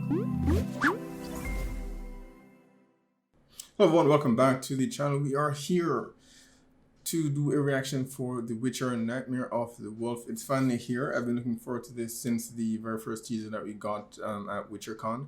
Hello everyone, welcome back to the channel. We are here to do a reaction for The Witcher Nightmare of the Wolf. It's finally here. I've been looking forward to this since the very first teaser that we got at WitcherCon.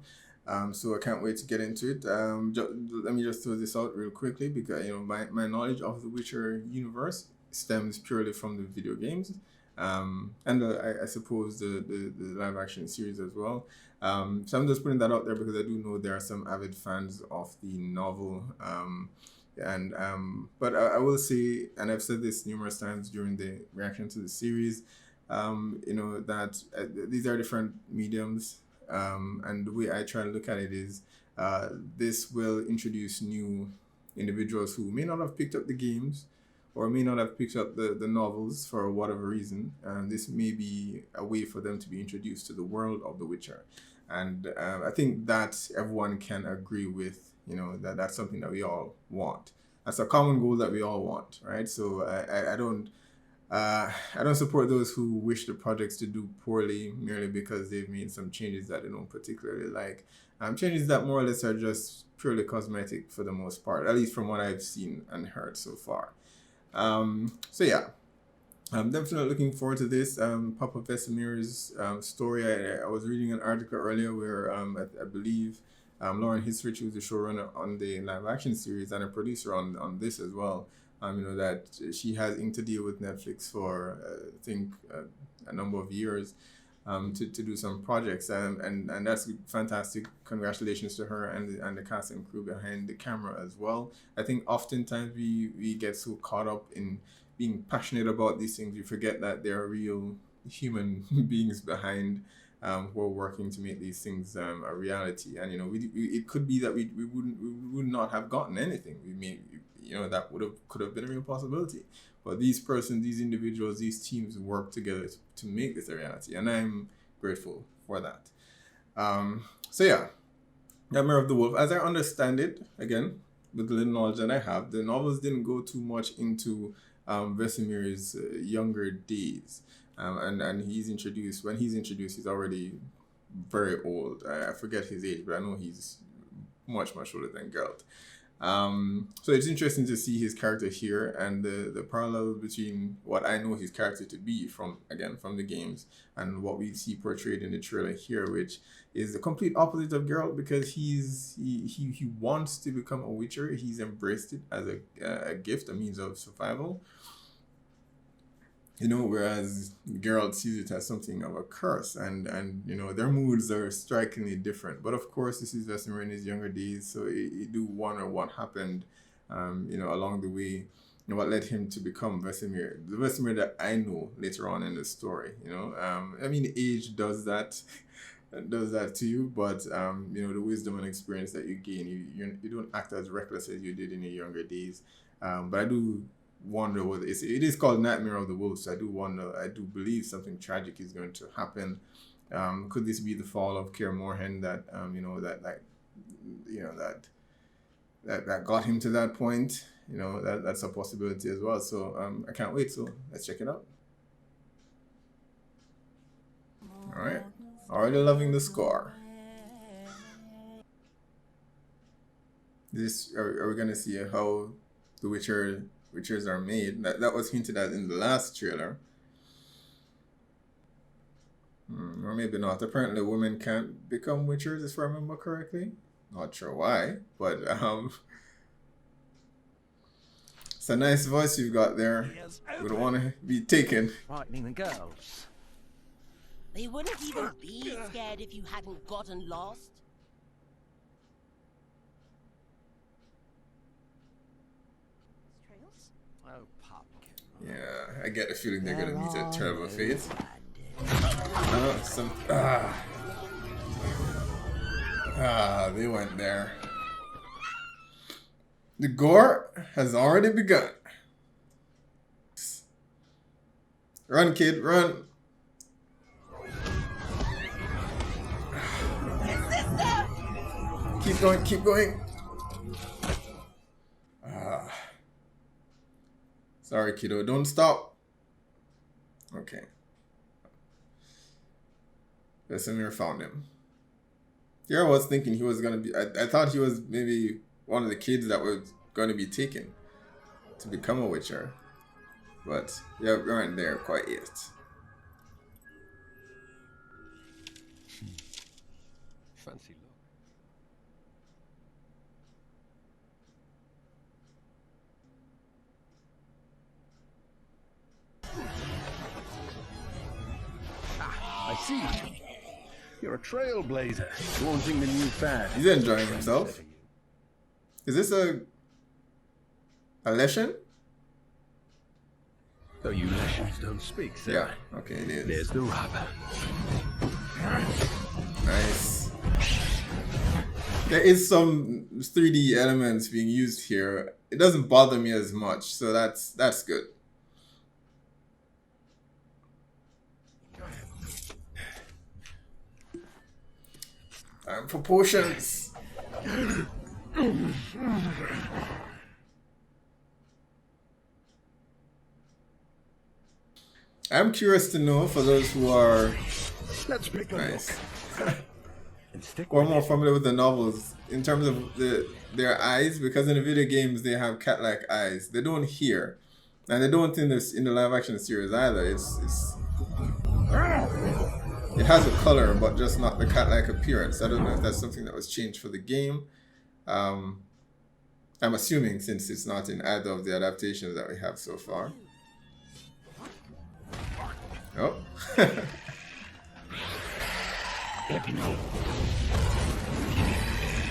So I can't wait to get into it. Let me just throw this out real quickly because my knowledge of the Witcher universe stems purely from the video games. I suppose the live action series as well. So I'm just putting that out there because I do know there are some avid fans of the novel. But I will say, and I've said this numerous times during the reaction to the series, that these are different mediums. And the way I try to look at it is, this will introduce new individuals who may not have picked up the games or may not have picked up the novels for whatever reason. And this may be a way for them to be introduced to the world of The Witcher. And I think that everyone can agree with, that's something that we all want. That's a common goal that we all want, right? So I don't support those who wish the projects to do poorly merely because they've made some changes that they don't particularly like. Changes that more or less are just purely cosmetic for the most part, at least from what I've seen and heard so far. So yeah, I'm definitely looking forward to this. Papa Vesemir's story. I was reading an article earlier where I believe Lauren Hisrich, who's the showrunner on the live action series and a producer on this as well, that she has inked a deal with Netflix for I think a number of years to do some projects, and that's fantastic. Congratulations to her and the cast and crew behind the camera as well. I think oftentimes we get so caught up in being passionate about these things, we forget that there are real human beings behind who are working to make these things a reality. And it could be that we would not have gotten anything. We may, that could have been a real possibility. But these individuals, these teams work together to make this a reality, and I'm grateful for that. So yeah, Nightmare of the Wolf, as I understand it, again with the little knowledge that I have, the novels didn't go too much into Vesemir's younger days, and he's introduced. When he's introduced, he's already very old. I forget his age, but I know he's much older than Geralt. So it's interesting to see his character here and the parallel between what I know his character to be from the games and what we see portrayed in the trailer here, which is the complete opposite of Geralt, because he wants to become a Witcher. He's embraced it as a gift, a means of survival. Whereas Geralt sees it as something of a curse, and their moods are strikingly different. But of course, this is Vesemir in his younger days, so you do wonder what happened, along the way, what led him to become Vesemir, the Vesemir that I know later on in the story. Age does that, to you, but the wisdom and experience that you gain, you don't act as reckless as you did in your younger days. But I do wonder what it is called Nightmare of the Wolf, so I do believe something tragic is going to happen. Could this be the fall of Kaer Morhen that got him to that point? That's a possibility as well. So I can't wait, so let's check it out. All right, already loving the score. Are we gonna see how the Witchers are made? That was hinted at in the last trailer. Or maybe not. Apparently women can't become Witchers, if I remember correctly. Not sure why, but it's a nice voice you've got there. We don't want to be taken. Frightening the girls. They wouldn't even be scared if you hadn't gotten lost. Oh, pumpkin. Yeah, I get the feeling they're gonna meet a terrible fate. They went there. The gore has already begun. Run, kid, run. Keep going, keep going. Sorry, kiddo, don't stop. Okay. Vesemir found him. Here I was thinking he was gonna be. I thought he was maybe one of the kids that was going to be taken to become a Witcher, but yeah, we weren't there quite yet. Fancy look. I see. You're a trailblazer, launching the new fad. He's enjoying himself. Is this a lesson? Though you Leshens don't speak, sir. Yeah. Okay, it is. There's the rub. Nice. There is some 3D elements being used here. It doesn't bother me as much, so that's good. Time for potions. I'm curious to know, for those who are Let's pick a nice look. And stick or with more it. familiar with the novels, in terms of their eyes, because in the video games they have cat-like eyes. They don't hear, and they don't in the live action series either. It has a color, but just not the cat-like appearance. I don't know if that's something that was changed for the game. I'm assuming, since it's not in either of the adaptations that we have so far. Oh.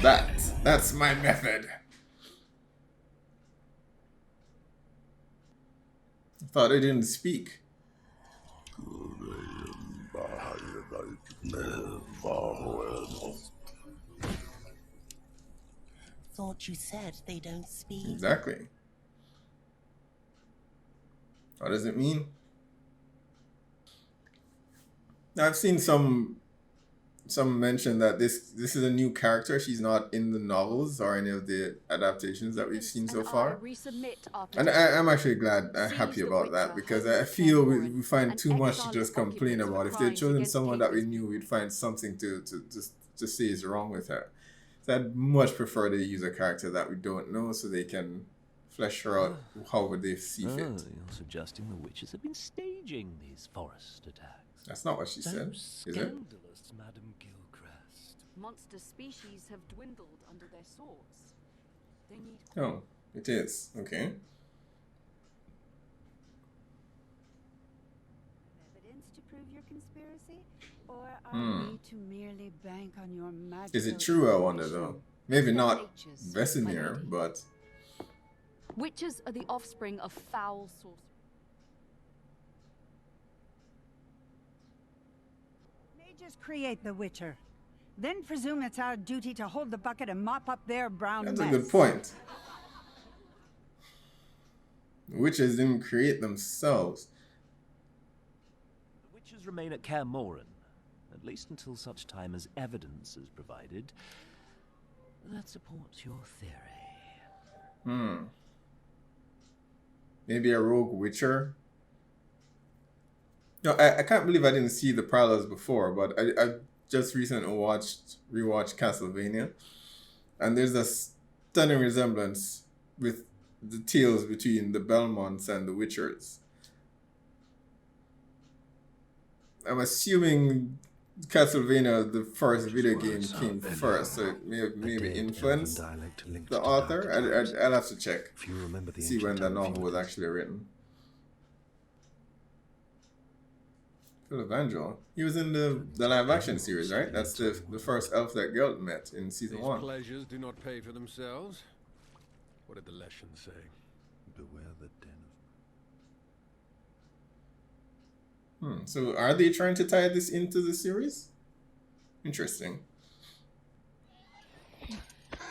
That's my method. I thought I didn't speak. Thought you said they don't speak. Exactly. What does it mean? Now, I've seen some mention that this is a new character. She's not in the novels or any of the adaptations that we've seen so far. And I'm actually glad, happy about that, because I feel we find too much to just complain about. If they'd chosen someone that we knew, we'd find something to say is wrong with her. So I'd much prefer they use a character that we don't know, so they can flesh her out however they see fit. You're suggesting the witches have been staging these forest attacks. That's not what she said, is it? Scandalous, Madam Gilchrist. Monster species have dwindled under their swords. They need Oh, it is. Okay. evidence to prove your conspiracy? Or are we to merely bank on your magic? Is it true, I wonder, though? Maybe not Vesemir, but... Witches are the offspring of foul sorcery. Mages create the Witcher, then presume it's our duty to hold the bucket and mop up their brown That's mess. a good point. Witches didn't create themselves. The witches remain at Kaer Morhen, at least until such time as evidence is provided that supports your theory. Maybe a rogue Witcher? No, I can't believe I didn't see the parallels before, but I just recently rewatched Castlevania, and there's a stunning resemblance with the tales between the Belmonts and the Witchers. I'm assuming Castlevania, the first video game, came first, so it may have maybe influenced the author. I'll have to check, If you remember the see when ancient the town of novel was England. actually written. Phil Evangel. He was in the live action series, right? That's the first elf that Geralt met in season These 1. pleasures do not pay for themselves. What did the Leshens say? Beware the den of... So are they trying to tie this into the series? Interesting.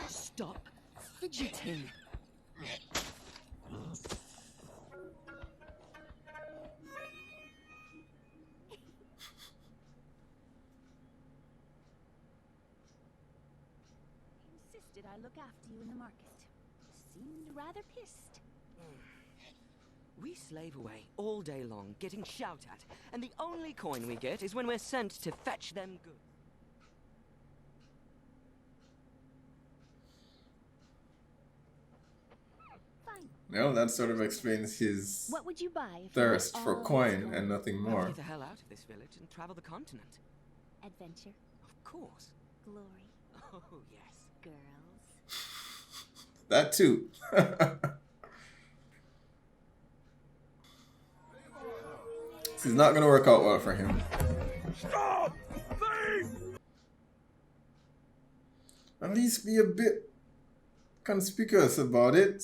Stop fidgeting. Insisted I look after you in the market. Seemed rather pissed. We slave away all day long, getting shout at, and the only coin we get is when we're sent to fetch them goods. Well, that sort of explains his What would you buy if thirst you for all coin gold? and nothing I'll more. get the hell out of this village and travel the continent. Adventure, Of course. glory, Oh, yes. girls. That too. This is not going to work out well for him. At least be a bit conspicuous about it.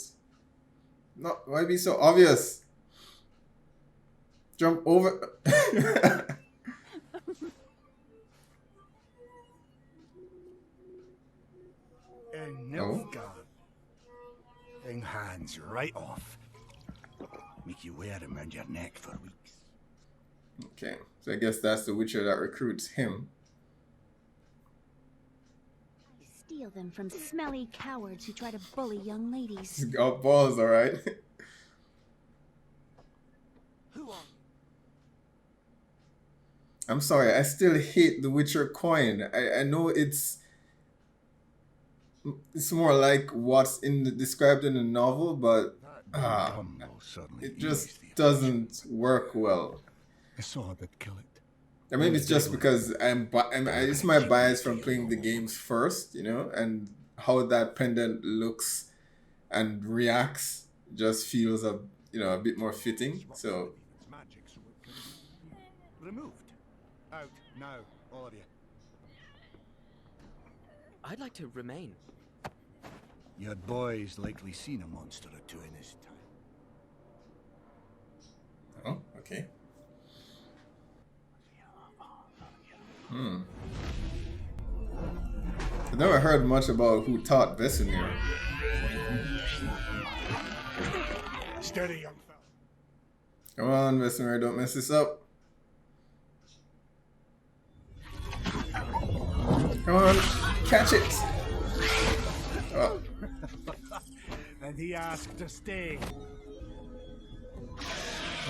Not why be so obvious? Jump over. Nilfgaard. Thing hands right off. Make you wear them around your neck for weeks. Okay, so I guess that's the Witcher that recruits him. Steal them from smelly cowards who try to bully young ladies. He's got balls, all right. Who are you? I'm sorry, I still hate the Witcher coin. I know it's more like what's described in the novel, but it just doesn't work well. I saw that kill it. Or maybe it's just because it's my bias from playing the games first, you know, and how that pendant looks and reacts just feels a bit more fitting. So Magic, so it can be removed. Out now, all of you. I'd like to remain. Your boy's likely seen a monster or two in his time. oh, okay. I've never heard much about who taught Vesemir. Steady, young fella. Come on, Vesemir, don't mess this up. Come on, catch it. Oh. And he asked to stay.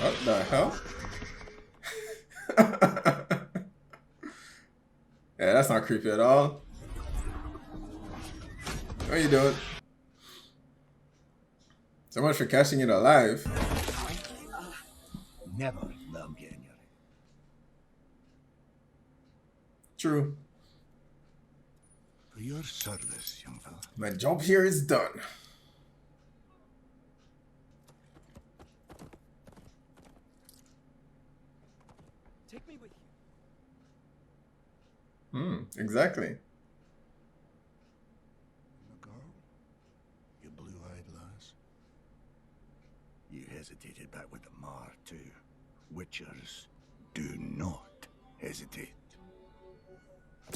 What the hell? Yeah, that's not creepy at all. What are you doing? So much for catching it alive. Never let him get in your head. True. For your service, young fella. My job here is done. Take me with you. Exactly. The girl? You blue-eyed lass? You hesitated back with the Mar, too. Witchers do not hesitate.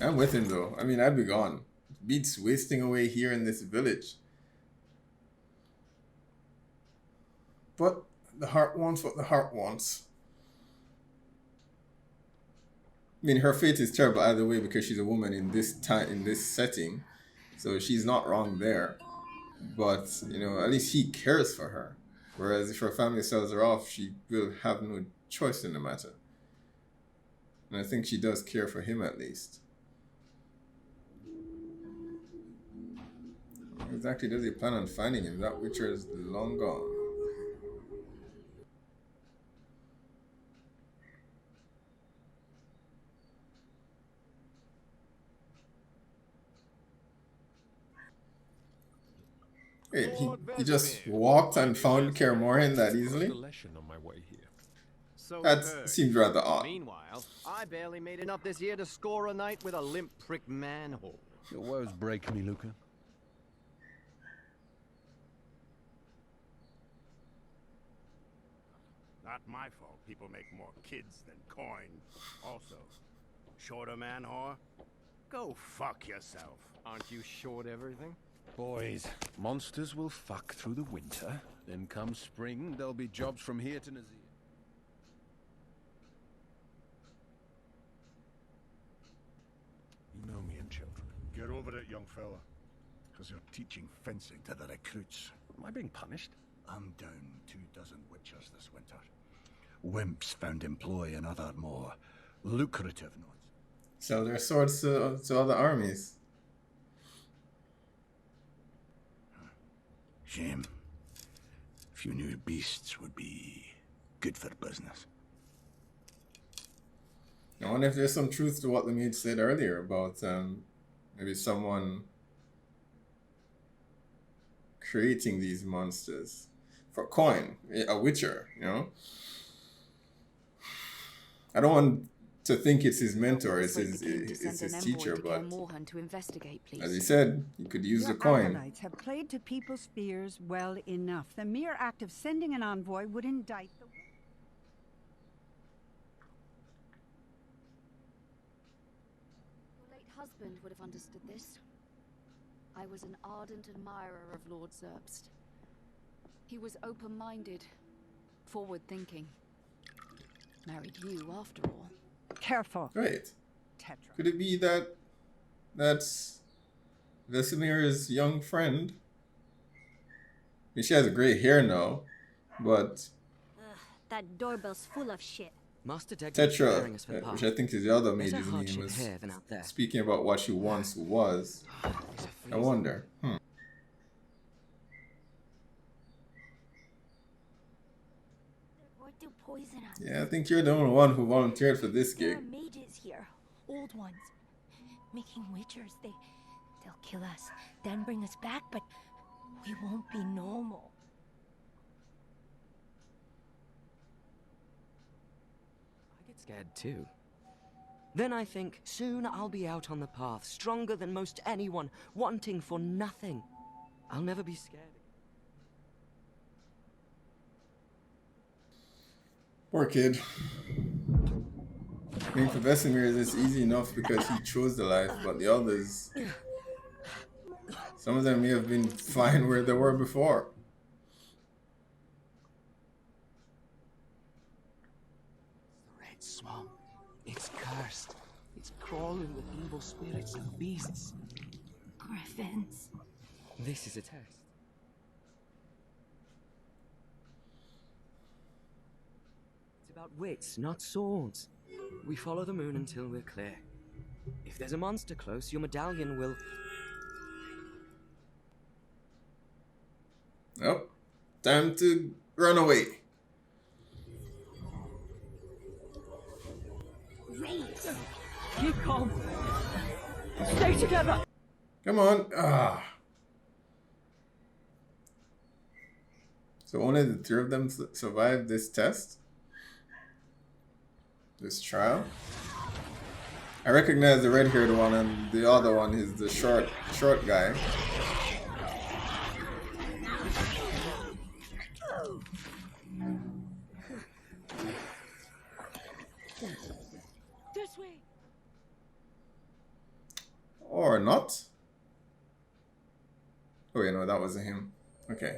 I'm with him though. I mean, I'd be gone. Beats wasting away here in this village. But the heart wants what the heart wants. I mean, her fate is terrible either way because she's a woman in this time, in this setting. So she's not wrong there. But, you know, at least he cares for her. Whereas if her family sells her off, she will have no choice in the matter. And I think she does care for him at least. How exactly does he plan on finding him? That Witcher is long gone. Wait, he just walked and found Kaer Morhen that easily? On my way here. So That seems rather odd. Meanwhile, I barely made enough this year to score a night with a limp prick manhole. Your woes break me, Luca. Not my fault. People make more kids than coin. Also, shorter man whore? Go fuck yourself. Aren't you short everything? Boys, monsters will fuck through the winter. Then come spring, there'll be jobs from here to Nazir. You know me and children. Get over it, young fella. Because you're teaching fencing to the recruits. Am I being punished? I'm down 24 witchers this winter. Wimps found employ in other more lucrative nodes. Sell their swords to other armies. Shame. few new beasts would be good for business. I wonder if there's some truth to what the mage said earlier about maybe someone creating these monsters for coin, a witcher, you know? I don't want to think it's his mentor, it's his teacher, but as he said, he could use the coin. Your acolytes have played to people's fears well enough. The mere act of sending an envoy would indict the... Your late husband would have understood this. I was an ardent admirer of Lord Zerbst. He was open-minded, forward-thinking. Married you, after all. Careful. Wait. Tetra. Could it be that that's Vesemir's young friend? I mean, she has gray hair now, but... That doorbell's full of shit. Master Tetra, which I think is the other mage's name, was here than out there. speaking about what she once was. I wonder. To poison us. Yeah, I think you're the only one who volunteered for this There gig. are mages here, old ones, making witchers. They'll kill us, then bring us back, but we won't be normal. I get scared too. Then I think, soon I'll be out on the path, stronger than most anyone, wanting for nothing. I'll never be scared again. Poor kid. I mean, for Vesemir, it's easy enough because he chose the life, but the others, some of them may have been fine where they were before. The Red Swamp. It's cursed. It's crawling with evil spirits and beasts. Griffins. This is a test. About wits, not swords. We follow the moon until we're clear. If there's a monster close, your medallion will... Oh, time to run away. Wait. Keep calm. Stay together. Come on. So only the three of them survived this test? This trial? I recognize the red-haired one, and the other one is the short guy. This way. Or not? Oh wait, no, that wasn't him. Okay.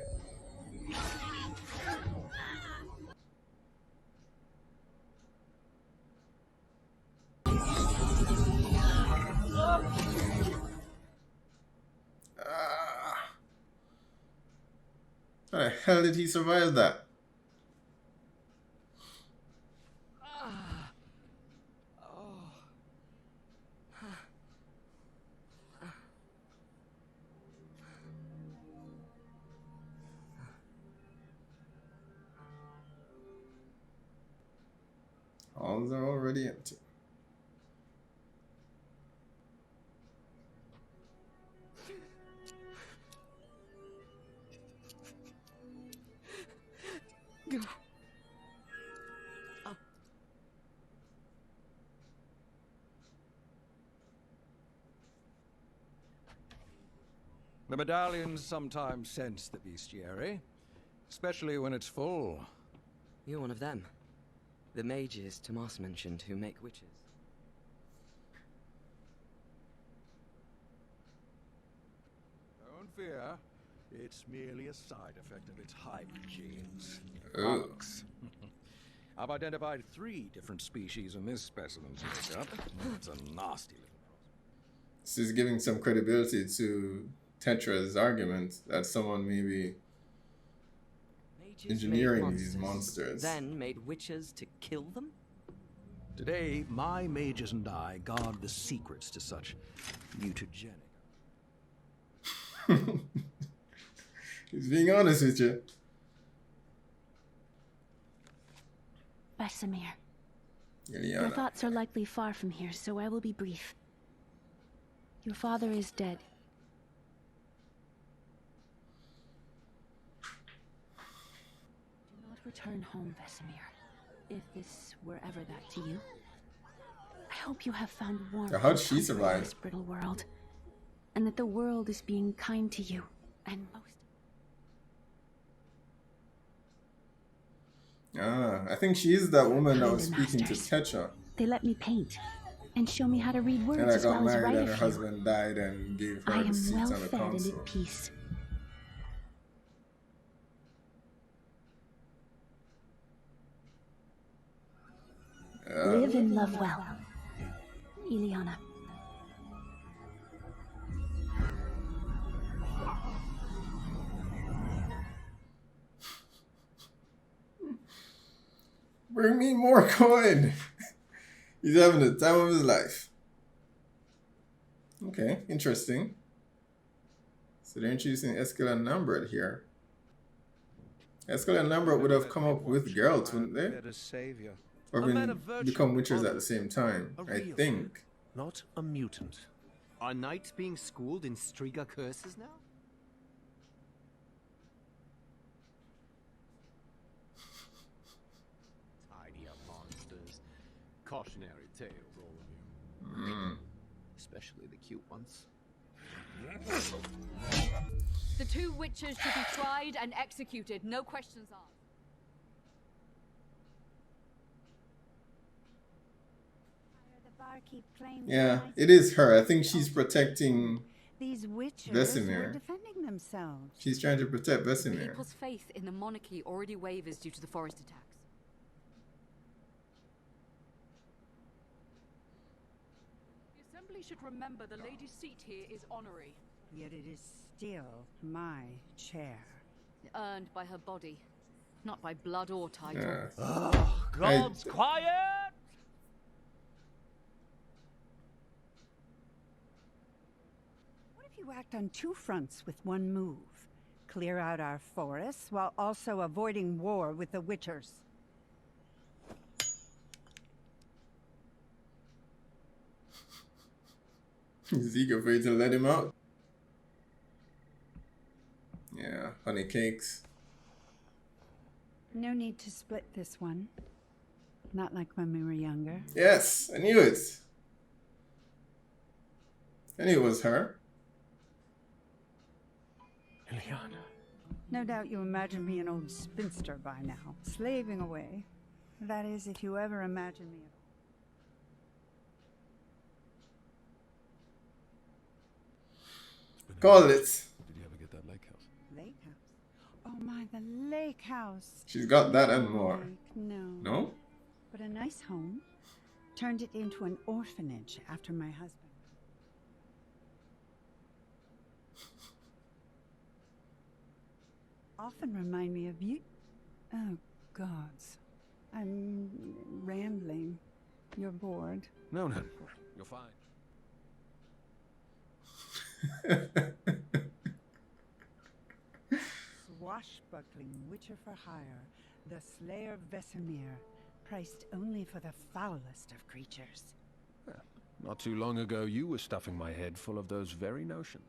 How the hell did he survive that? Halls are already empty. The medallions sometimes sense the bestiary, especially when it's full. You're one of them. The mages Tomas mentioned who make witches. Don't fear. It's merely a side effect of its hygiene. Oh. Bugs. I've identified 3 different species in this specimen's makeup. It's a nasty little problem. This is giving some credibility to Tetra's argument that someone may be engineering these monsters. Then made witches to kill them? Today, my mages and I guard the secrets to such mutagenic. He's being honest with you. Vesemir. Your Ileana. thoughts are likely far from here, so I will be brief. Your father is dead. Do not return home, Vesemir. If this were ever that to you. I hope you have found warmth How'd she survive? in this brittle world. And that the world is being kind to you. And most... I think she is that woman that was Kind speaking to masters. Tetra. They let me paint. And show me how to read words And I as got well as married write and a her few. husband died and gave her I the am seats well on the fed and council. at peace. Live and love well. Ileana. Bring me more coin. He's having the time of his life. Okay, interesting. So they're introducing Eskel and Lambert here. Eskel and Lambert would have come up with Geralt, wouldn't they? Or been become witchers at the same time, I think. Not a mutant. Are knights being schooled in Striga curses now? Tidy up, monsters. Cautionary tales, all of you. Especially the cute ones. The two witches should be tried and executed, no questions asked. The barkeep claims Yeah, it is her. I think she's protecting these witches Vesemir. were defending themselves. She's trying to protect Vesemir. People's faith in the monarchy already wavers due to the forest attacks. The assembly should remember the lady's seat here is honorary. Yet it is still my chair. Earned by her body, not by blood or title. Yeah. Gods, quiet! What if you act on two fronts with one move? Clear out our forests while also avoiding war with the Witchers. Is he afraid to let him out? Yeah, honey cakes. No need to split this one. Not like when we were younger. Yes, I knew it. I knew it was her. Ileana. No doubt you imagine me an old spinster by now, slaving away. That is, if you ever imagine me at all. Call it. Did you ever get that lake house? Lake house? Oh my, the lake house. She's got that and more. Lake, no. No? But a nice home. Turned it into an orphanage after my husband. Often remind me of you. Oh, gods. I'm rambling. You're bored. No, you're fine. Swashbuckling witcher for hire, the slayer Vesemir, priced only for the foulest of creatures. Not too long ago, you were stuffing my head full of those very notions.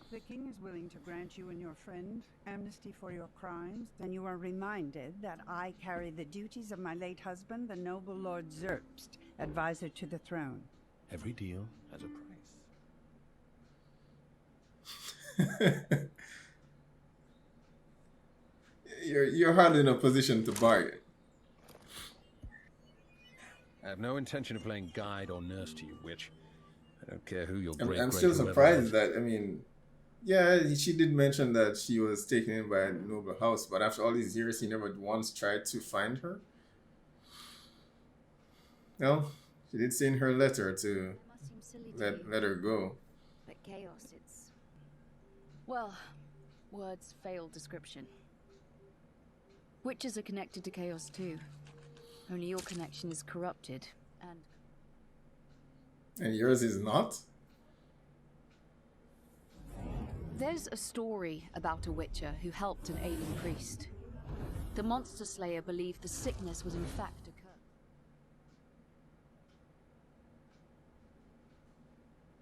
The king is willing to grant you and your friend amnesty for your crimes, then you are reminded that I carry the duties of my late husband, the noble Lord Zerbst, advisor to the throne. Every deal has a price. You're hardly in a position to bargain. I have no intention of playing guide or nurse to you, witch. I don't care who your great I'm still surprised that, I mean, yeah, she did mention that she was taken in by a noble house, but after all these years, he never once tried to find her. No, she did say in her letter to let her go. But chaos, it's... Well, words fail description. Witches are connected to chaos too. Only your connection is corrupted, And yours is not? There's a story about a Witcher who helped an ailing priest. The monster slayer believed the sickness was in fact a curse.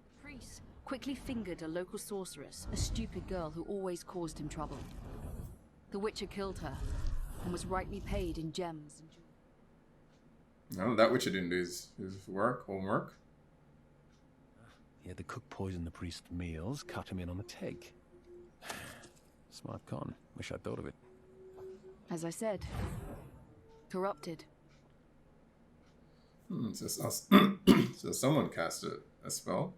The priest quickly fingered a local sorceress, a stupid girl who always caused him trouble. The Witcher killed her and was rightly paid in gems and jewels. No, that Witcher didn't do his homework. He had the cook poison the priest's meals, cut him in on the take. Smart con. Wish I'd thought of it. As I said, corrupted. So someone cast a spell.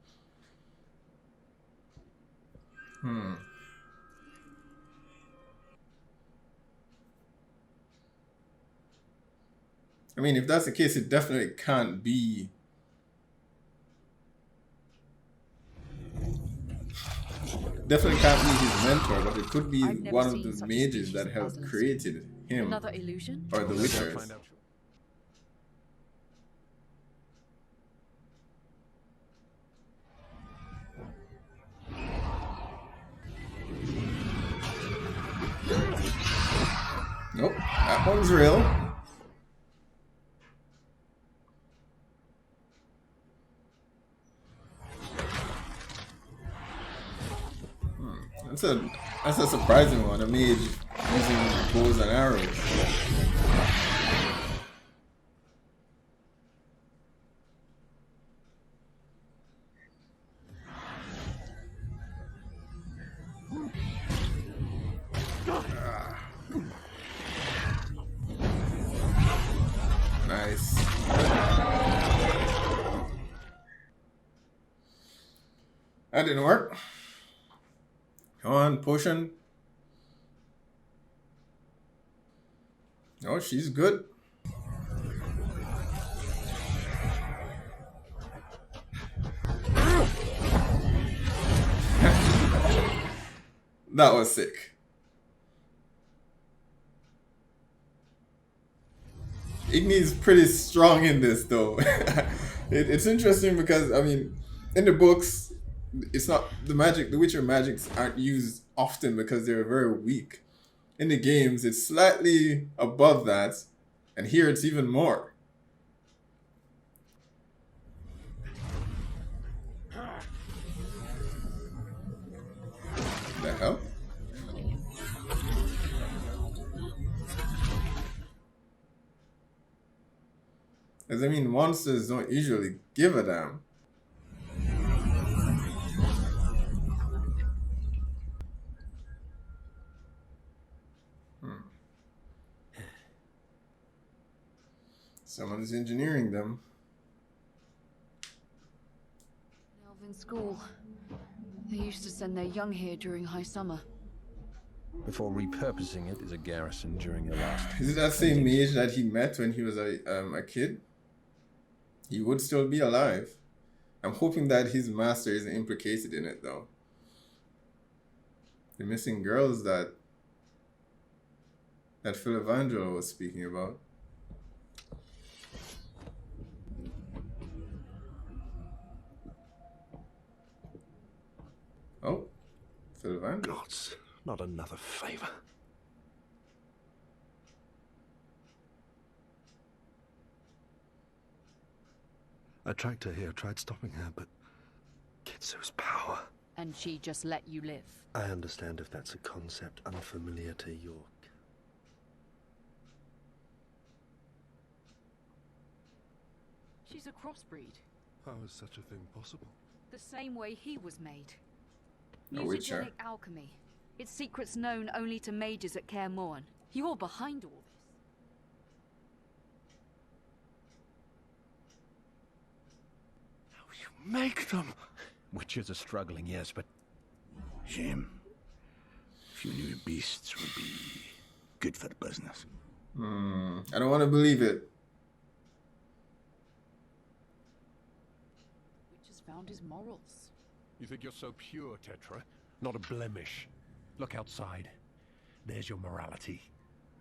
I mean, if that's the case, it definitely can't be. Definitely can't be his mentor, but it could be one of the mages that helped created him. Another illusion? Or the Witchers. Nope, that one's real. That's a surprising one. A mage using bows and arrows. Nice. That didn't work. Come on, potion. Oh, she's good. That was sick. Igni's pretty strong in this, though. It's interesting because, I mean, in the books, it's not the Witcher magics aren't used often because they're very weak. In the games, it's slightly above that, and here it's even more. The hell? Because I mean, monsters don't usually give a damn. Someone's engineering them. Elven school. They used to send their young here during high summer. Before repurposing it as a garrison during the last... Is it that same mage that he met when he was a kid? He would still be alive. I'm hoping that his master isn't implicated in it, though. The missing girls that Phil Evangelo was speaking about. Oh, Phil Evangelo. Gods, not another favor. I tracked her here, tried stopping her, but Kitsu's power. And she just let you live. I understand if that's a concept unfamiliar to York. She's a crossbreed. How is such a thing possible? The same way he was made. A Witcher. Musogenic alchemy. Its secrets known only to mages at Kaer Morhen. You're behind all this. How you make them? Witchers are struggling, yes, but... Shame. Few new beasts would be good for business. I don't want to believe it. Witcher's found his morals. You think you're so pure, Tetra? Not a blemish. Look outside. There's your morality.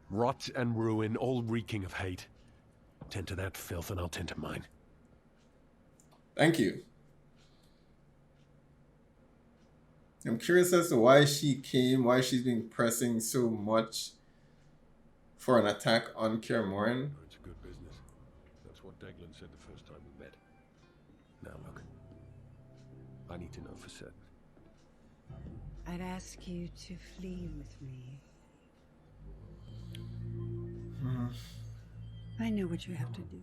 Rot and ruin, all reeking of hate. Tend to that filth and I'll tend to mine. Thank you. I'm curious as to why she came, why she's been pressing so much for an attack on Kaer Morhen. It's a good business. That's what Deglan said the first time we met. Now look, I need to know for certain. I'd ask you to flee with me. I know what you have to do.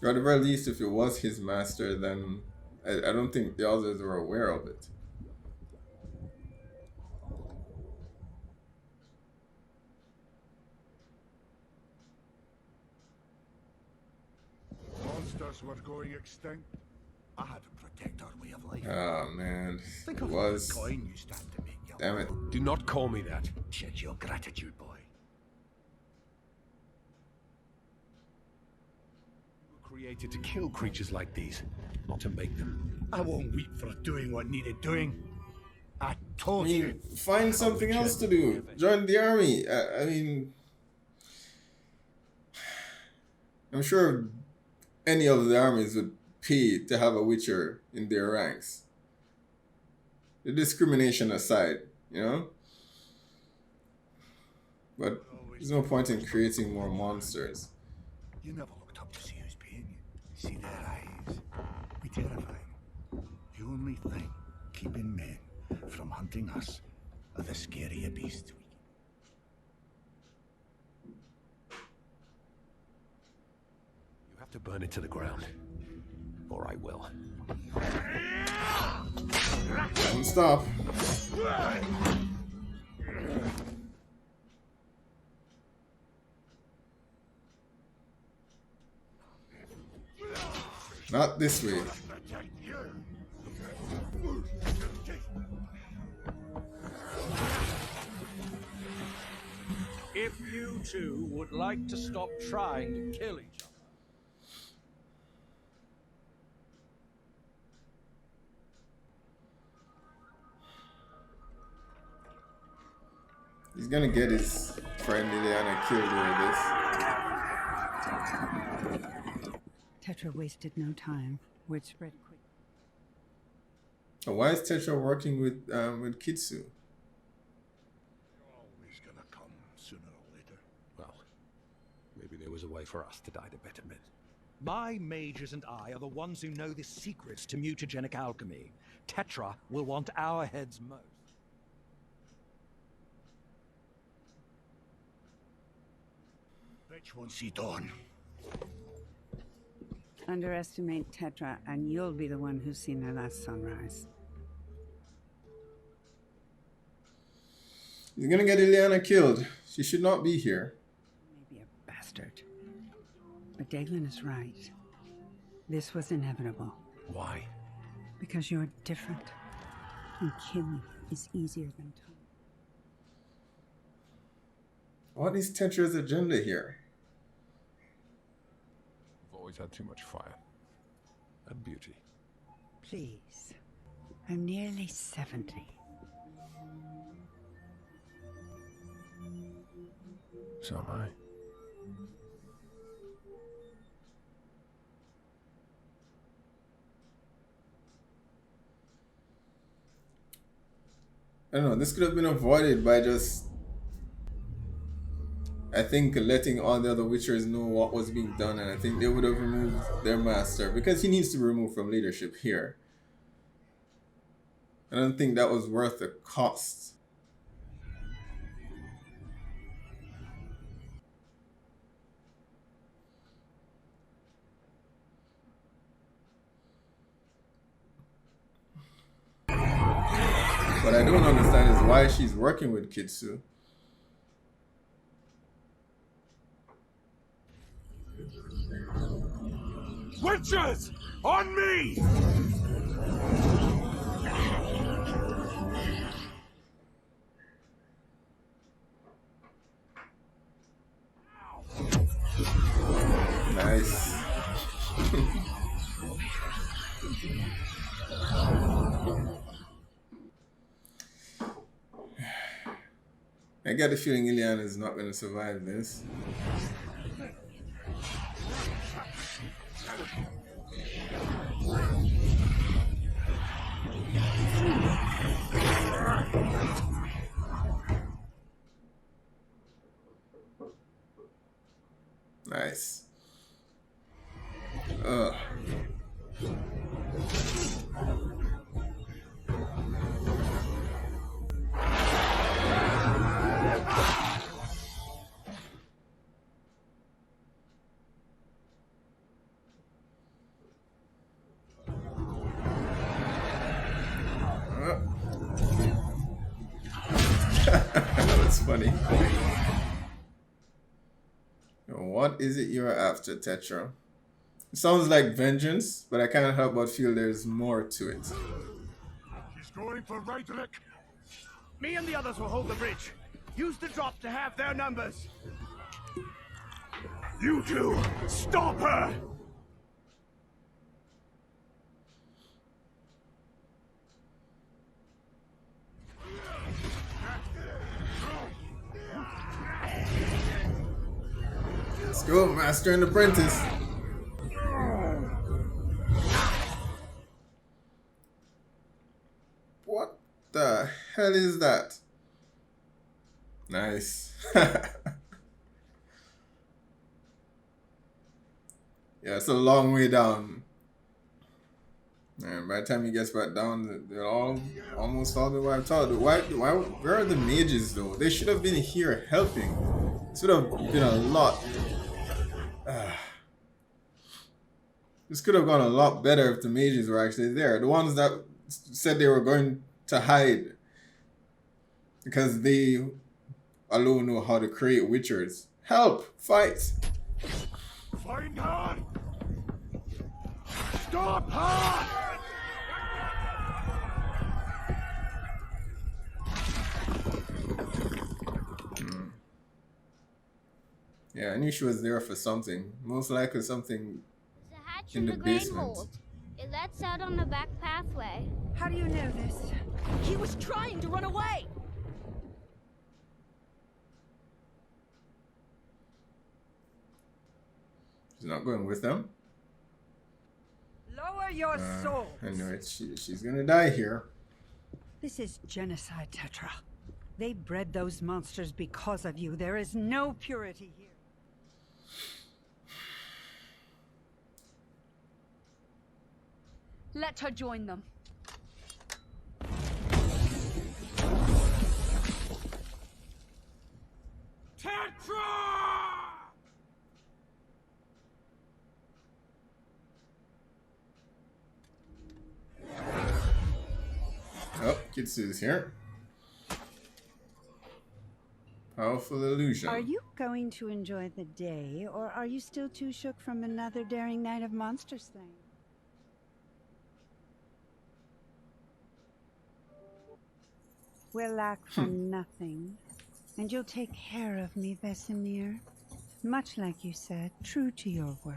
Or at the very least, if it was his master, then I don't think the others were aware of it. Monsters were going extinct. I had to protect our way of life. Oh man, Think it of was. the coin you stand to make. Damn it. Do not call me that. Shed your gratitude, boy. Created to kill creatures like these, not to make them. I won't weep for doing what needed doing. I told you. Find something else to do. Join the army. I mean, I'm sure any of the armies would pay to have a Witcher in their ranks. The discrimination aside, you know? But there's no point in creating more monsters. You never looked up to see who's paying you. See their eyes. Be terrifying. The only thing keeping men from hunting us are the scarier beasts. You have to burn it to the ground, or I will. Don't stop. Not this way. If you two would like to stop trying to kill each other. He's gonna get his friend Liliana killed over this. Tetra wasted no time. Word spread quick. Why is Tetra working with Kitsu? Always gonna come sooner or later. Well, maybe there was a way for us to die to better men. My mages and I are the ones who know the secrets to mutagenic alchemy. Tetra will want our heads most. Bitch won't see dawn. Underestimate Tetra, and you'll be the one who's seen their last sunrise. He's gonna get Ileana killed. She should not be here. Maybe a bastard. But Deglan is right. This was inevitable. Why? Because you're different. And killing is easier than talking. What is Tetra's agenda here? I've always had too much fire. And beauty. Please. I'm nearly 70. So am I. I don't know, this could have been avoided by just, I think, letting all the other Witchers know what was being done, and I think they would have removed their master, because he needs to be removed from leadership here. I don't think that was worth the cost. What I don't understand is why she's working with Kitsu. Witches! On me! Nice. I get the feeling Ileana is not going to survive this. Nice. Ugh. That's funny. What is it you're after, Tetra? It sounds like vengeance, but I can't help but feel there's more to it. She's going for Raidelic. Me and the others will hold the bridge. Use the drop to have their numbers. You two, stop her! Let's go, Master and Apprentice. What the hell is that? Nice. Yeah, it's a long way down. And by the time he gets back down, they're almost all the wiped out. Where are the mages though? They should have been here helping. This would have been a lot. This could have gone a lot better if the mages were actually there. The ones that said they were going to hide because they alone know how to create witchers. Help! Fight! Find her! Stop her! Yeah, I knew she was there for something. Most likely something in the basement. It lets out on the back pathway. How do you know this? He was trying to run away. She's not going with them. Lower your sword. I know it. She's gonna die here. This is genocide, Tetra. They bred those monsters because of you. There is no purity here. Let her join them. Oh, Kitsu's here. Powerful illusion. Are you going to enjoy the day, or are you still too shook from another daring night of monster slaying? We'll lack for nothing, and you'll take care of me, Vesemir. Much like you said, true to your word.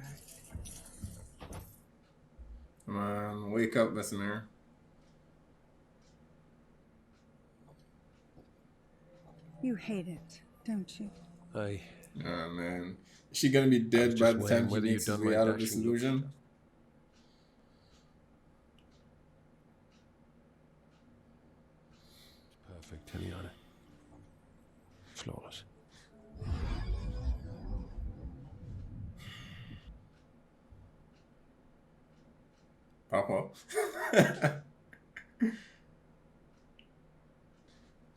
Come on, wake up, Vesemir. You hate it, don't you? Hey. Oh man. Is she gonna be dead by the time she makes his way out of this illusion? Perfect, Eliana. Flawless. Papa.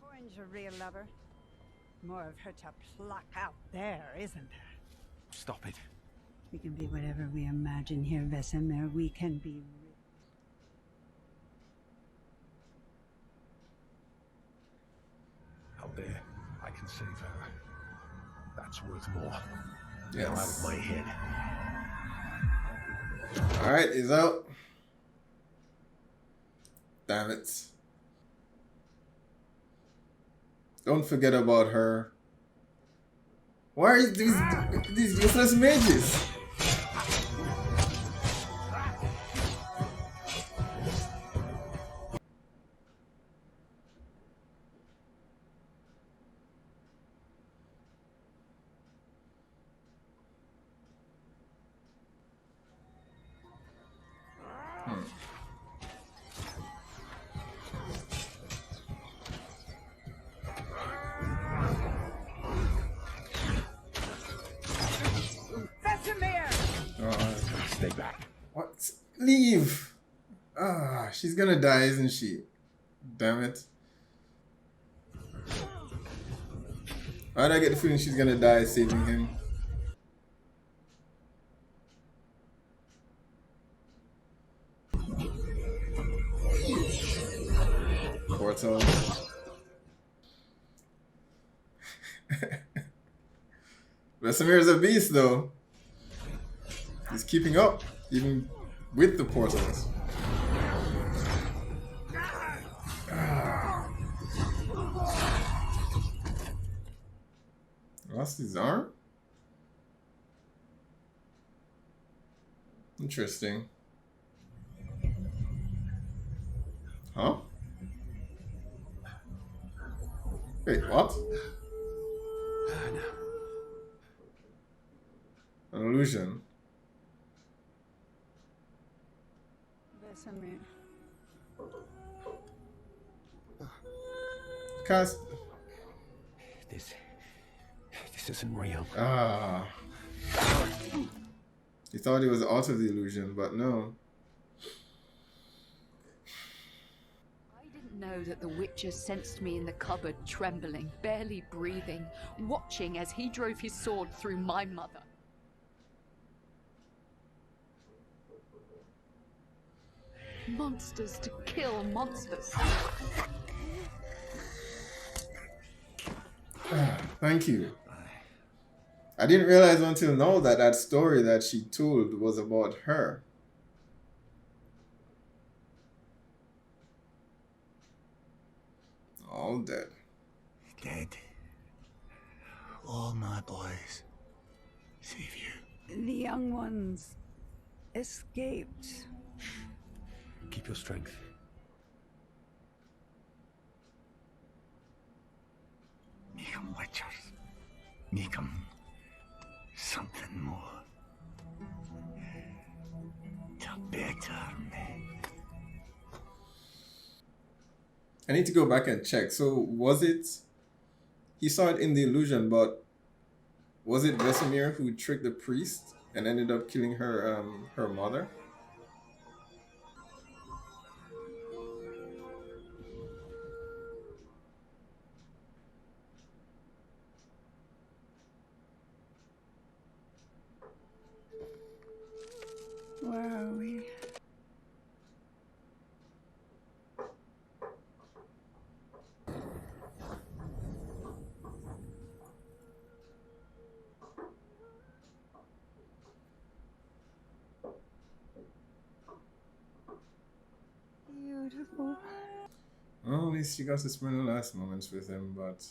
Corin's a real lover. More of her to pluck out there, isn't there? Stop it. We can be whatever we imagine here, Vesemir. We can be... Out there, I can save her. That's worth more. Yes. Now out of my head. Alright, he's out. Damn it. Don't forget about her. Why are these useless mages? Leave! Ah, she's gonna die, isn't she? Damn it. Why do I get the feeling she's gonna die saving him? Portal. Vesemir's a beast though. He's keeping up, even with the portals. Lost his arm? Interesting. Huh? Wait, what? An illusion. Vesemir. Cast. This isn't real. Ah. He thought it was out of the illusion, but no. I didn't know that the Witcher sensed me in the cupboard, trembling, barely breathing, watching as he drove his sword through my mother. Monsters to kill monsters. Thank you. I didn't realize until now that that story that she told was about her. All dead. Dead. All my boys. Save you. The young ones escaped. Keep your strength. Make 'em witchers. Make 'em something more. To better me. I need to go back and check. So was it... He saw it in the illusion, but was it Vesemir who tricked the priest and ended up killing her her mother? Where are we? Beautiful. Well, at least she got to spend the last moments with him, but...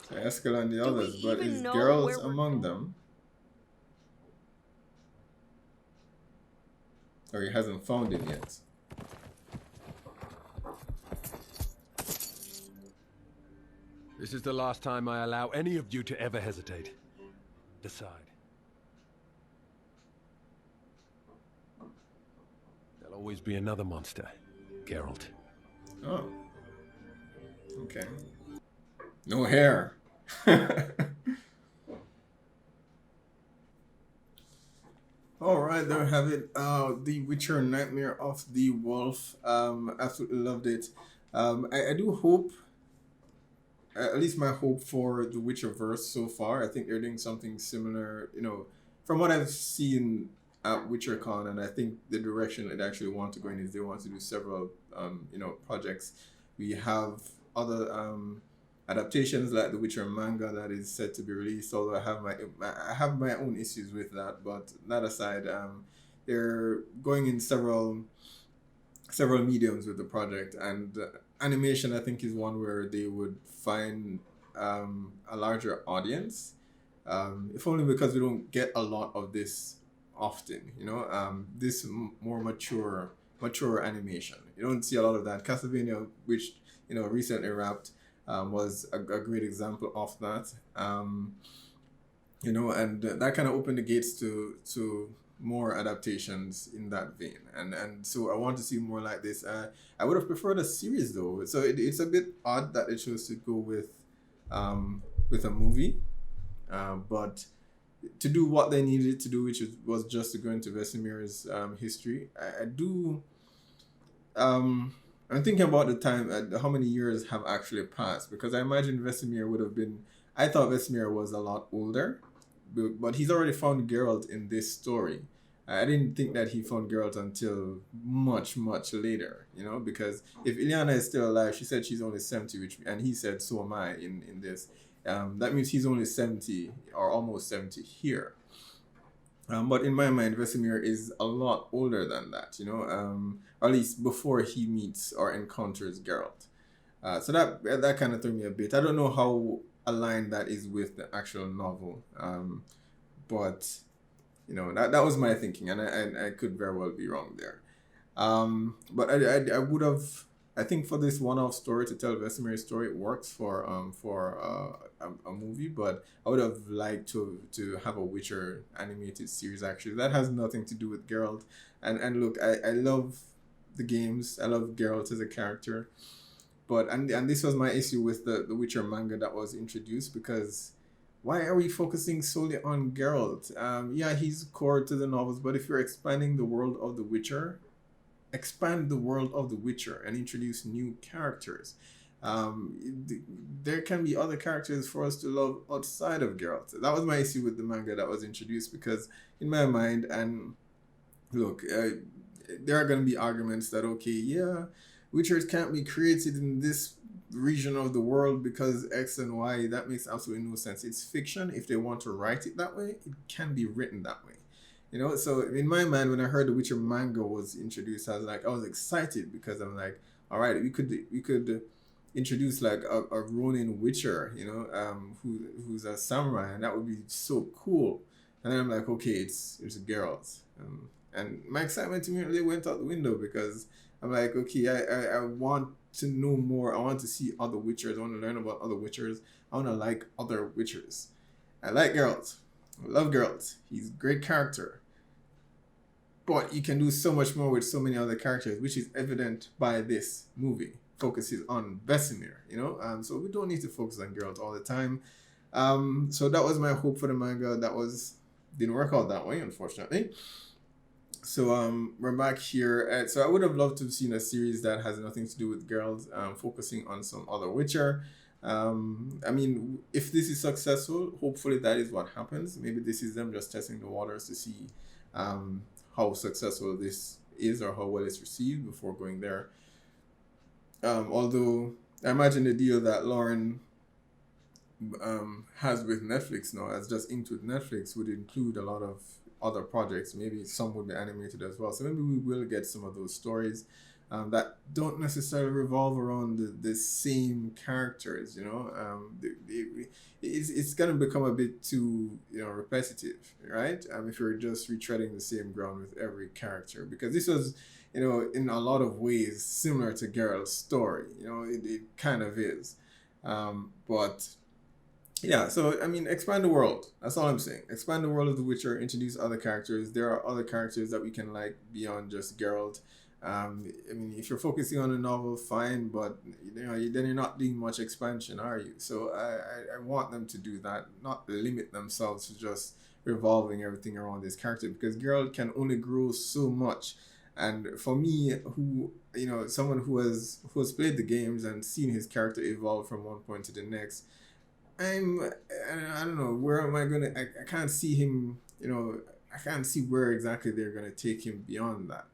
So Eskel and the others, but is Geralt among them? Or he hasn't found it yet. This is the last time I allow any of you to ever hesitate. Decide. There'll always be another monster, Geralt. Oh. Okay. No hair. Alright, there we have it. The Witcher Nightmare of the Wolf. Absolutely loved it. I do hope, at least my hope for the Witcherverse so far, I think they're doing something similar, you know, from what I've seen at WitcherCon, and I think the direction it actually want to go in is they want to do several, you know, projects. We have other adaptations like the Witcher manga that is set to be released, although I have my own issues with that, but that aside, they're going in several mediums with the project, and animation I think is one where they would find a larger audience, if only because we don't get a lot of this often, you know, this more mature animation. You don't see a lot of that. Castlevania, which, you know, recently wrapped, was a great example of that. you know, and that kind of opened the gates to more adaptations in that vein, and so I want to see more like this. I would have preferred a series though, so it's a bit odd that they chose to go with a movie, but to do what they needed to do, which was just to go into Vesemir's history. I do. I'm thinking about the time, how many years have actually passed, because I imagine Vesemir would have been. I thought Vesemir was a lot older, but he's already found Geralt in this story. I didn't think that he found Geralt until much, much later, you know, because if Ileana is still alive, she said she's only 70, and he said, so am I in this. That means he's only 70 or almost 70 here. But in my mind, Vesemir is a lot older than that, you know, or at least before he meets or encounters Geralt. So that kind of threw me a bit. I don't know how aligned that is with the actual novel, but you know, that was my thinking, and I could very well be wrong there. But I would have. I think for this one-off story to tell Vesemir's story, it works for a movie. But I would have liked to have a Witcher animated series. Actually, that has nothing to do with Geralt. And look, I love the games. I love Geralt as a character. But and this was my issue with the Witcher manga that was introduced, because why are we focusing solely on Geralt? Yeah, he's core to the novels, but if you're expanding the world of The Witcher, expand the world of The Witcher and introduce new characters. There can be other characters for us to love outside of Geralt. That was my issue with the manga that was introduced, because in my mind, and look, there are going to be arguments that, okay, yeah, Witchers can't be created in this region of the world because X and Y. That makes absolutely no sense. It's fiction. If they want to write it that way, it can be written that way. You know, so in my mind, when I heard the Witcher manga was introduced, I was excited, because I'm like, all right, we could introduce like a Ronin Witcher, you know, who's a samurai, and that would be so cool. And then I'm like, okay, it's Geralt, and my excitement immediately went out the window, because I'm like, okay, I want to know more. I want to see other Witchers. I want to learn about other Witchers. I want to like other Witchers. I like Geralt. I love Geralt. He's a great character. But you can do so much more with so many other characters, which is evident by this movie. Focuses on Vesemir, you know? So we don't need to focus on Geralt all the time. So that was my hope for the manga. Didn't work out that way, unfortunately. So we're back here. So I would have loved to have seen a series that has nothing to do with Geralt, focusing on some other Witcher. I mean, if this is successful, hopefully that is what happens. Maybe this is them just testing the waters to see how successful this is or how well it's received before going there. Although I imagine the deal that Lauren has with Netflix now, as just inked with Netflix, would include a lot of other projects. Maybe some would be animated as well. So maybe we will get some of those stories that don't necessarily revolve around the same characters, you know. It's going to become a bit too, you know, repetitive, right? If you're just retreading the same ground with every character, because this was, you know, in a lot of ways similar to Geralt's story, you know, it kind of is. But yeah, so I mean, expand the world. That's all I'm saying. Expand the world of The Witcher, introduce other characters. There are other characters that we can like beyond just Geralt. I mean, if you're focusing on a novel, fine, but you know, then you're not doing much expansion, are you? So I want them to do that, not limit themselves to just revolving everything around this character, because Geralt can only grow so much. And for me, who, you know, someone who has played the games and seen his character evolve from one point to the next, I don't know, where am I gonna? I can't see him. You know, I can't see where exactly they're gonna take him beyond that.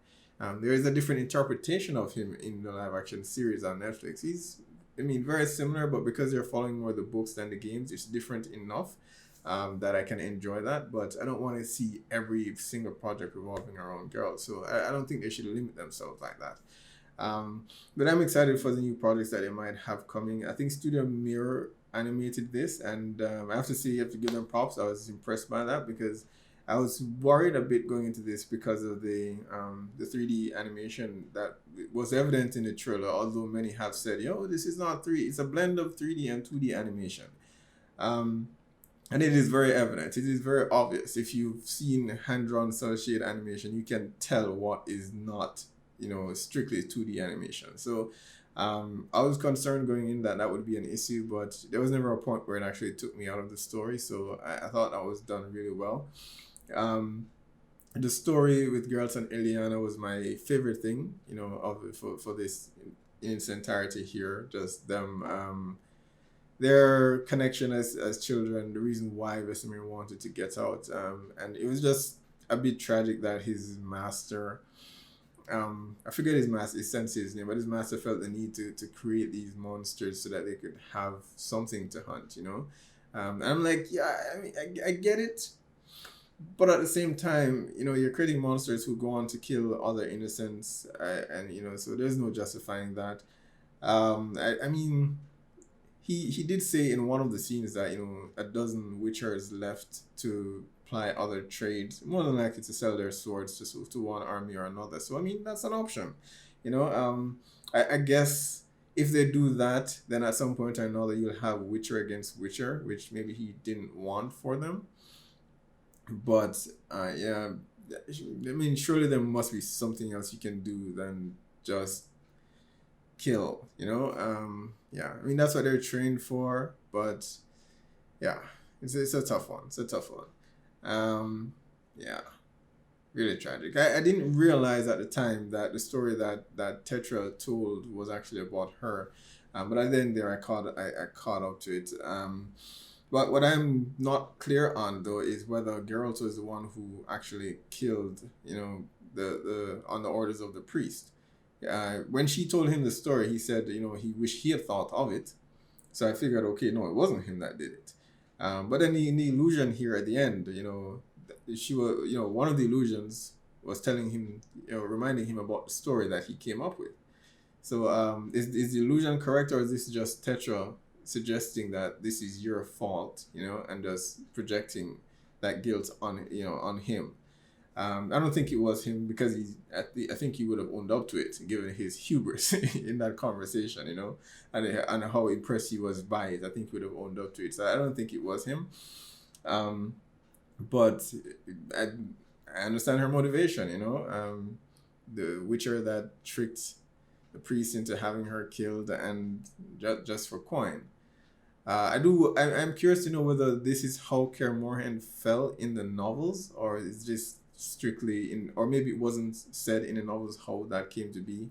There is a different interpretation of him in the live action series on Netflix. He's, I mean, very similar, but because they're following more the books than the games, it's different enough that I can enjoy that. But I don't want to see every single project revolving around Geralt. So I don't think they should limit themselves like that. But I'm excited for the new projects that they might have coming. I think Studio Mirror animated this, and I have to say, you have to give them props. I was impressed by that, because I was worried a bit going into this because of the 3D animation that was evident in the trailer, although many have said, yo, this is not 3D, it's a blend of 3D and 2D animation. And it is very evident. It is very obvious. If you've seen hand-drawn cell shade animation, you can tell what is not, strictly 2D animation. So I was concerned going in that would be an issue, but there was never a point where it actually took me out of the story. So I thought that was done really well. The story with Geralt and Illyana was my favorite thing, for this in its entirety here. Just them, their connection as children, the reason why Vesemir wanted to get out. And it was just a bit tragic that his master, I forget his sensei's name, but his master felt the need to create these monsters so that they could have something to hunt, and I'm like, yeah, I mean, I get it. But at the same time, you're creating monsters who go on to kill other innocents, and so there's no justifying that. I mean, he did say in one of the scenes that a dozen witchers left to ply other trades, more than likely to sell their swords to one army or another. So I mean, that's an option. I guess if they do that, then at some point or another you'll have Witcher against Witcher, which maybe he didn't want for them. But yeah, I mean, surely there must be something else you can do than just kill, yeah, I mean, that's what they're trained for, but yeah, it's a tough one. Yeah, really tragic. I didn't realize at the time that the story that Tetra told was actually about her, but then there I caught up to it. But what I'm not clear on though is whether Geralt was the one who actually killed, the on the orders of the priest. When she told him the story, he said, he wished he had thought of it. So I figured, okay, no, it wasn't him that did it. But then in the illusion here at the end, she was, one of the illusions was telling him, reminding him about the story that he came up with. So is the illusion correct, or is this just Tetra suggesting that this is your fault, and just projecting that guilt on, on him? I don't think it was him, because I think he would have owned up to it given his hubris in that conversation, and how impressed he was by it. I think he would have owned up to it. So I don't think it was him. But I understand her motivation, the Witcher that tricked the priest into having her killed, and just for coin. I'm curious to know whether this is how Kaer Morhen fell in the novels, or is this strictly or maybe it wasn't said in the novels how that came to be.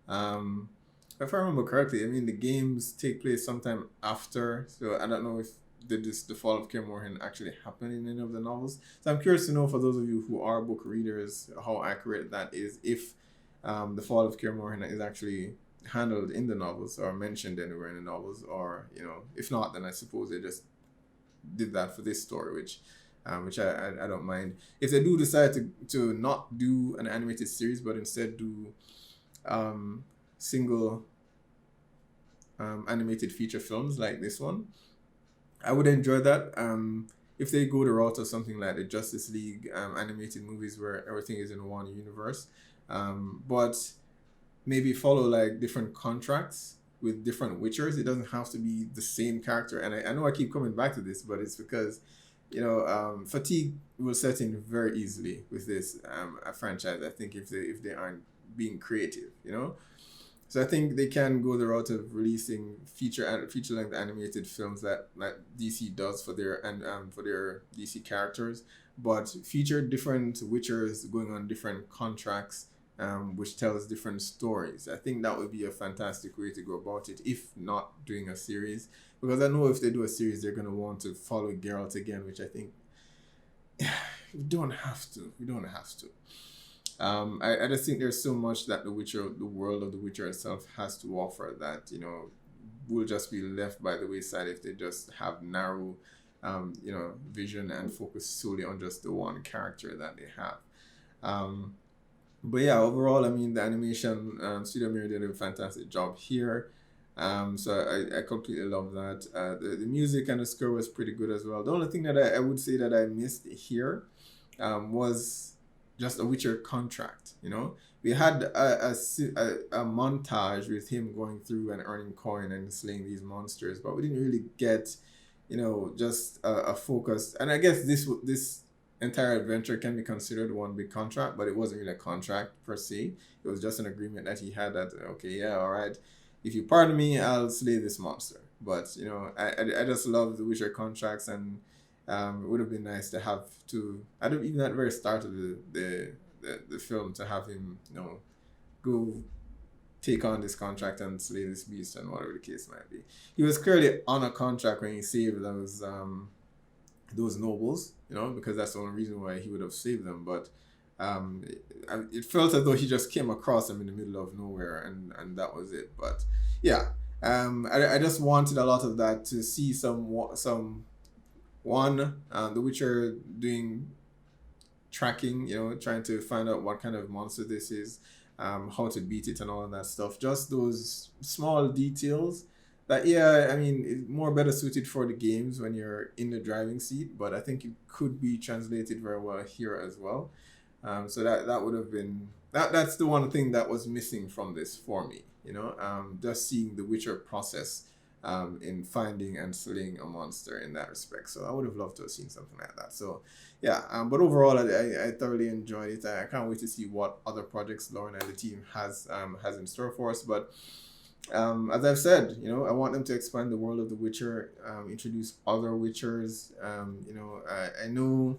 If I remember correctly, I mean, the games take place sometime after, so I don't know if the fall of Kaer Morhen actually happened in any of the novels. So I'm curious to know, for those of you who are book readers, how accurate that is, if the fall of Kaer Morhen is actually handled in the novels or mentioned anywhere in the novels, or if not, then I suppose they just did that for this story, which I don't mind. If they do decide to not do an animated series, but instead do single animated feature films like this one, I would enjoy that. If they go the route of something like the Justice League animated movies where everything is in one universe, but maybe follow like different contracts with different Witchers. It doesn't have to be the same character. And I know I keep coming back to this, but it's because fatigue will set in very easily with this a franchise. I think if they aren't being creative, so I think they can go the route of releasing feature-length animated films that DC does for their DC characters, but feature different Witchers going on different contracts, which tells different stories. I think that would be a fantastic way to go about it, if not doing a series. Because I know if they do a series, they're going to want to follow Geralt again, which I think we don't have to. I just think there's so much that the world of The Witcher itself has to offer that, will just be left by the wayside if they just have narrow, vision and focus solely on just the one character that they have. But yeah, overall, I mean, the animation, Studio Mir did a fantastic job here. So I completely love that. The music and the score was pretty good as well. The only thing that I would say that I missed here was just a Witcher contract. We had a montage with him going through and earning coin and slaying these monsters, but we didn't really get just a focus. And I guess this entire adventure can be considered one big contract, but it wasn't really a contract per se. It was just an agreement that he had that, okay, yeah, all right, if you pardon me, I'll slay this monster. But I just love the Witcher contracts, and it would have been nice to have to, I don't even at the very start of the film, to have him go take on this contract and slay this beast and whatever the case might be. He was clearly on a contract when he saved those nobles, because that's the only reason why he would have saved them. But it felt as though he just came across them in the middle of nowhere, and that was it. But yeah, I just wanted a lot of that, to see The Witcher doing tracking, trying to find out what kind of monster this is, how to beat it and all of that stuff. Just those small details that, yeah, I mean, it's more better suited for the games when you're in the driving seat, but I think it could be translated very well here as well. So that would have been, that's the one thing that was missing from this for me, just seeing the Witcher process in finding and slaying a monster in that respect. So I would have loved to have seen something like that. So yeah, but overall, I thoroughly enjoyed it. I can't wait to see what other projects Lauren and the team has in store for us. But as I've said, I want them to expand the world of The Witcher, introduce other Witchers. I know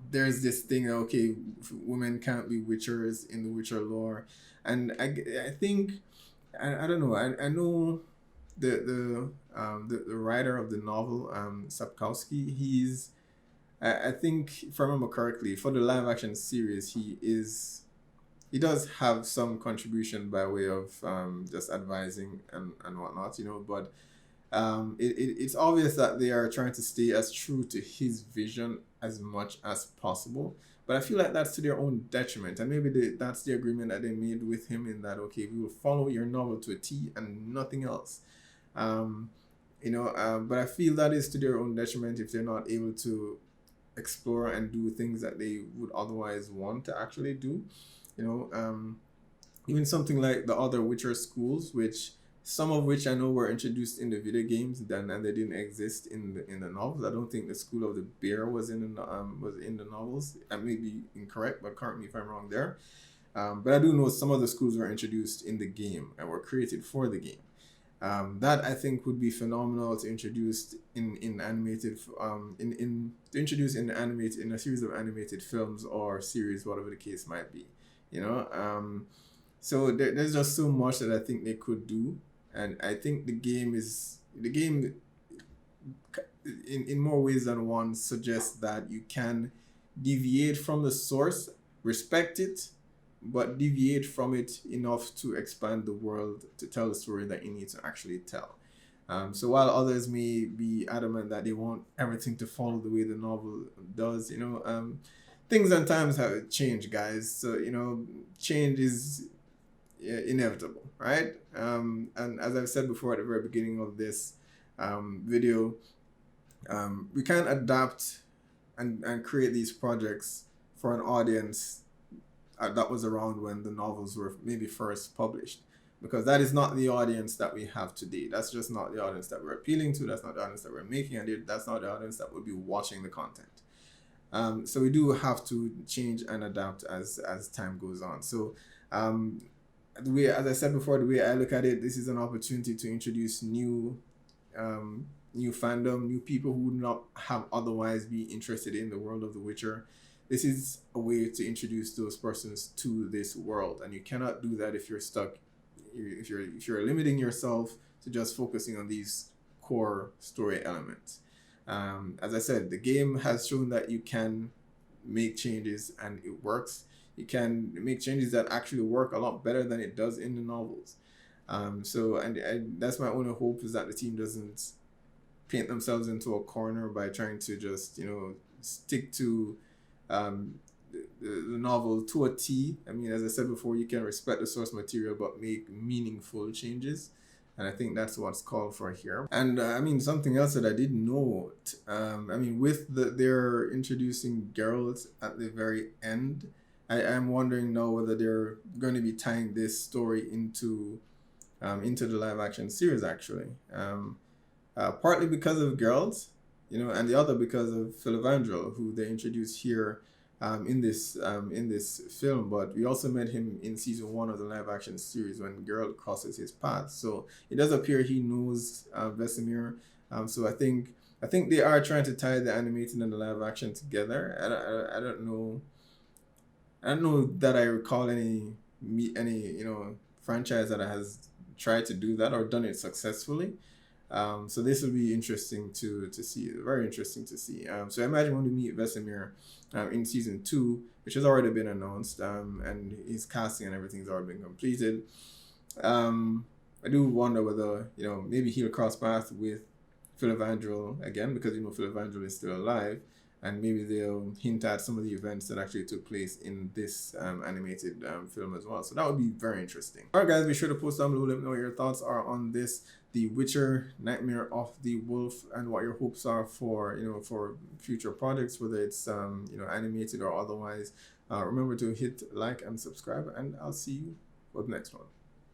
there's this thing, okay, women can't be Witchers in the Witcher lore, and I think I don't know. I know the writer of the novel, Sapkowski. He's, I think, if I remember correctly, for the live action series, he does have some contribution by way of just advising and whatnot, but it's obvious that they are trying to stay as true to his vision as much as possible. But I feel like that's to their own detriment, and maybe that's the agreement that they made with him, in that, okay, we will follow your novel to a T and nothing else. But I feel that is to their own detriment if they're not able to explore and do things that they would otherwise want to actually do. Even something like the other Witcher schools, some of which I know were introduced in the video games, and they didn't exist in the novels. I don't think the School of the Bear was in the novels. I may be incorrect, but correct me if I'm wrong there. But I do know some of the schools were introduced in the game and were created for the game. That I think would be phenomenal to introduce in animated in a series of animated films or series, whatever the case might be. So there's just so much that I think they could do, and I think the game in more ways than one suggests that you can deviate from the source, respect it, but deviate from it enough to expand the world to tell the story that you need to actually tell. So while others may be adamant that they want everything to follow the way the novel does, things and times have changed, guys. So, change is inevitable, right? And as I've said before at the very beginning of this video, we can't adapt and create these projects for an audience that was around when the novels were maybe first published, because that is not the audience that we have today. That's just not the audience that we're appealing to. That's not the audience that we're making, and that's not the audience that would be watching the content. So we do have to change and adapt as time goes on. So the way, as I said before, the way I look at it, this is an opportunity to introduce new fandom, new people who would not have otherwise be interested in the world of The Witcher. This is a way to introduce those persons to this world, and you cannot do that if you're stuck. If you're limiting yourself to just focusing on these core story elements. As I said, the game has shown that you can make changes and it works. You can make changes that actually work a lot better than it does in the novels. So that's my only hope, is that the team doesn't paint themselves into a corner by trying to just stick to the novel to a T. I mean, as I said before, you can respect the source material but make meaningful changes, and I think that's what's called for here. And I mean, something else that I did note, with they're introducing Geralt at the very end, I am wondering now whether they're going to be tying this story into the live action series actually. partly because of Geralt, you know, and the other because of Phil Evandrel, who they introduced here in this film. But we also met him in season 1 of the live action series when Geralt crosses his path. So it does appear he knows Vesemir. So I think they are trying to tie the animated and the live action together. I don't know. I don't know that I recall any you know franchise that has tried to do that or done it successfully. So this will be interesting to see. Very interesting to see. So I imagine when we meet Vesemir in season 2, which has already been announced, and his casting and everything's already been completed. I do wonder whether, you know, maybe he'll cross paths with Phil Evandrel again, because, you know, Phil Evandrel is still alive, and maybe they'll hint at some of the events that actually took place in this animated film as well. So that would be very interesting. All right, guys, be sure to post down below. Let me know what your thoughts are on this, The Witcher: Nightmare of the Wolf, and what your hopes are for, you know, for future projects, whether it's you know, animated or otherwise. Remember to hit like and subscribe, and I'll see you for the next one.